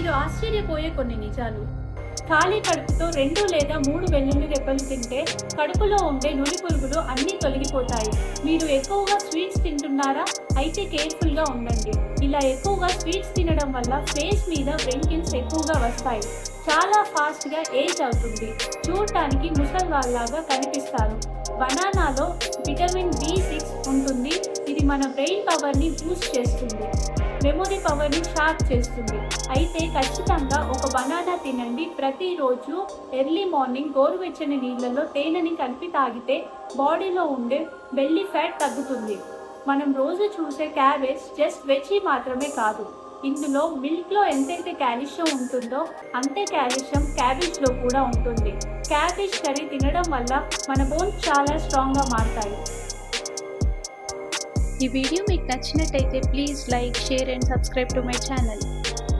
మీరు ఆశ్చర్యపోయే కొన్ని నిజాలు. ఖాళీ కడుపుతో 2 లేదా 3 వెల్లుల్లి రెబ్బలు తింటే కడుపులో ఉండే నులి పురుగులు అన్నీ తొలగిపోతాయి. మీరు ఎక్కువగా స్వీట్స్ తింటున్నారా? అయితే కేర్ఫుల్గా ఉండండి. ఇలా ఎక్కువగా స్వీట్స్ తినడం వల్ల ఫేస్ మీద వ్రింకిల్స్ ఎక్కువగా వస్తాయి. చాలా ఫాస్ట్గా ఏజ్ అవుతుంది. చూడటానికి ముసల్వాళ్ళలాగా కనిపిస్తారు. బనానాలో విటమిన్ B6 ఉంటుంది. ఇది మన బ్రెయిన్ పవర్ని బూస్ట్ చేస్తుంది. మెమొరీ పవర్ని షార్ప్ చేస్తుంది. అయితే ఖచ్చితంగా ఒక బనానా తినండి. ప్రతిరోజు ఎర్లీ మార్నింగ్ గోరువెచ్చని నీళ్ళలో తేనెని కలిపి తాగితే బాడీలో ఉండే బెల్లీ ఫ్యాట్ తగ్గుతుంది. మనం రోజు చూసే క్యాబేజ్ జస్ట్ వెజీ మాత్రమే కాదు. ఇందులో మిల్క్లో ఎంతైతే కాల్షియం ఉంటుందో అంతే కాల్షియం క్యాబేజ్లో కూడా ఉంటుంది. క్యాబేజ్ కర్రీ తినడం వల్ల మన బోన్స్ చాలా స్ట్రాంగ్గా మారుతాయి. ఈ వీడియో మీకు నచ్చినట్టయితే please like, share and subscribe to my channel.